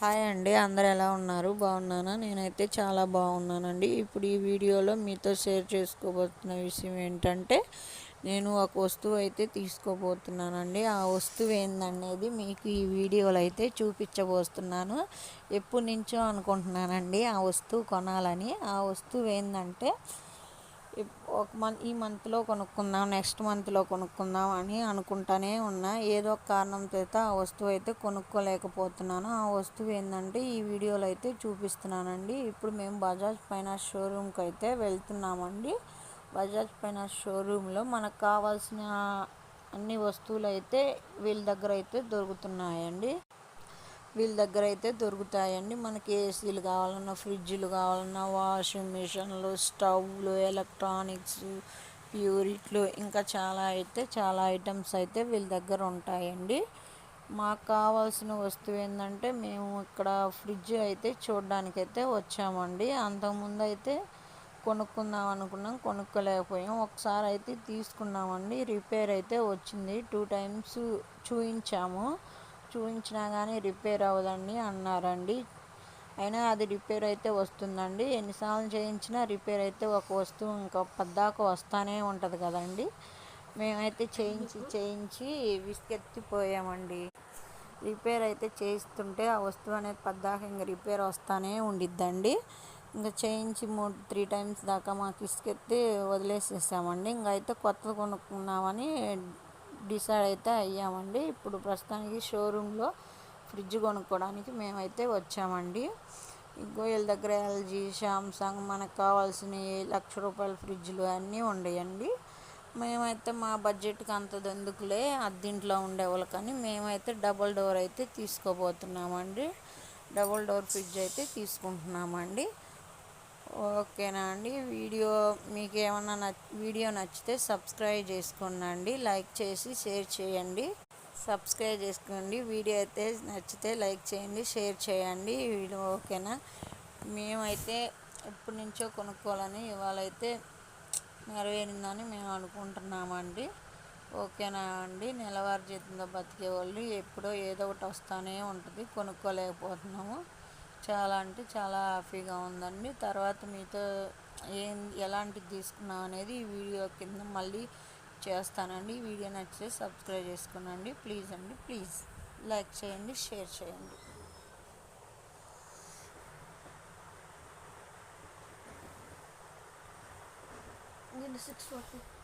Hi అండి, అందరు ఎలా ఉన్నారు? బాగున్నానా? నేనైతే చాలా బాగున్నానండి. ఇప్పుడు ఈ వీడియోలో మీతో షేర్ చేసుకోబోతున్న విషయం ఏంటంటే, నేను ఒక వస్తువు అయితే తీసుకోబోతున్నానండి. ఆ వస్తువు ఏందనేది మీకు ఈ వీడియోలో అయితే చూపించబోతున్నాను. ఎప్పటి నుంచో అనుకుంటున్నానండి ఆ వస్తువు కొనాలని. ఆ వస్తువు ఏంటంటే, ఈ మంత్లో కొనుక్కుందాం, నెక్స్ట్ మంత్లో కొనుక్కుందాం అని అనుకుంటానే ఉన్నా. ఏదో ఒక కారణం చేత ఆ వస్తువు అయితే కొనుక్కోలేకపోతున్నాను. ఆ వస్తువు ఏంటంటే ఈ వీడియోలో అయితే చూపిస్తున్నానండి. ఇప్పుడు మేము బజాజ్ ఫైనాన్స్ షోరూమ్కి అయితే వెళ్తున్నామండి. బజాజ్ ఫైనాన్స్ షోరూంలో మనకు కావాల్సిన అన్ని వస్తువులు అయితే వీళ్ళ దగ్గర అయితే దొరుకుతున్నాయండి. మనకి ఏసీలు కావాలన్నా, ఫ్రిడ్జ్లు కావాలన్నా, వాషింగ్ మిషన్లు, స్టవ్లు, ఎలక్ట్రానిక్స్, ప్యూరిట్లు, ఇంకా చాలా ఐటమ్స్ అయితే వీళ్ళ దగ్గర ఉంటాయండి. మాకు కావాల్సిన వస్తువు ఏంటంటే, మేము ఇక్కడ ఫ్రిడ్జ్ అయితే చూడడానికైతే వచ్చామండి. అంతకుముందు అయితే కొనుక్కుందాం అనుకున్నాం, కొనుక్కోలేకపోయాం. ఒకసారి అయితే తీసుకున్నామండి, రిపేర్ అయితే వచ్చింది. 2 టైమ్స్ చూపించినా కానీ రిపేర్ అవ్వదండి అన్నారండి. అయినా అది రిపేర్ అయితే వస్తుందండి. ఎన్నిసార్లు చేయించినా రిపేర్ అయితే ఒక వస్తువు ఇంకా పద్దాకా వస్తూనే ఉంటుంది కదండి. మేమైతే చేయించి విసుగెత్తిపోయామండి. రిపేర్ అయితే చేయిస్తుంటే ఆ వస్తువు అనేది పద్దాక ఇంకా రిపేర్ వస్తూనే ఉండిద్దండి. ఇంకా చేయించి 3 టైమ్స్ దాకా మాకు విసుగెత్తి వదిలేసేసామండి. ఇంకా అయితే కొత్తది కొనుక్కుందామని డిసైడ్ అయితే అయ్యామండి. ఇప్పుడు ప్రస్తుతానికి షోరూంలో ఫ్రిడ్జ్ కొనుక్కోవడానికి మేమైతే వచ్చామండి. ఇంకో వీళ్ళ దగ్గర ఎల్జీ, శాంసంగ్, మనకు కావాల్సిన ₹1,00,000 ఫ్రిడ్జ్లు అన్నీ ఉండేయండి. మేమైతే మా బడ్జెట్కి అంతది ఎందుకులే, అద్దీంట్లో ఉండేవాళ్ళకని మేమైతే డబుల్ డోర్ అయితే తీసుకోబోతున్నామండి. డబుల్ డోర్ ఫ్రిడ్జ్ అయితే తీసుకుంటున్నామండి. ఓకేనా అండి? మీకు ఏమన్నా వీడియో నచ్చితే సబ్స్క్రైబ్ చేసుకోండి, లైక్ చేసి షేర్ చేయండి. సబ్స్క్రైబ్ చేసుకోండి. వీడియో అయితే నచ్చితే లైక్ చేయండి, షేర్ చేయండి. వీడియో ఓకేనా? మేమైతే ఎప్పటి నుంచో కొనుక్కోవాలని ఇవాళైతే నెరవేరిందని మేము అనుకుంటున్నామండి. ఓకేనా అండి? నెలవారీ జీతంతో బతికే వాళ్ళు ఎప్పుడో ఏదో ఒకటి వస్తూనే ఉంటుంది, కొనుక్కోలేకపోతున్నాము. చాలా అంటే చాలా హ్యాపీగా ఉందండి. తర్వాత మీతో ఎలాంటిది తీసుకున్నాం అనేది ఈ వీడియో కింద మళ్ళీ చేస్తానండి. వీడియో నచ్చితే సబ్స్క్రైబ్ చేసుకోనండి, ప్లీజ్ అండి, ప్లీజ్ లైక్ చేయండి, షేర్ చేయండి. I'm going to 640.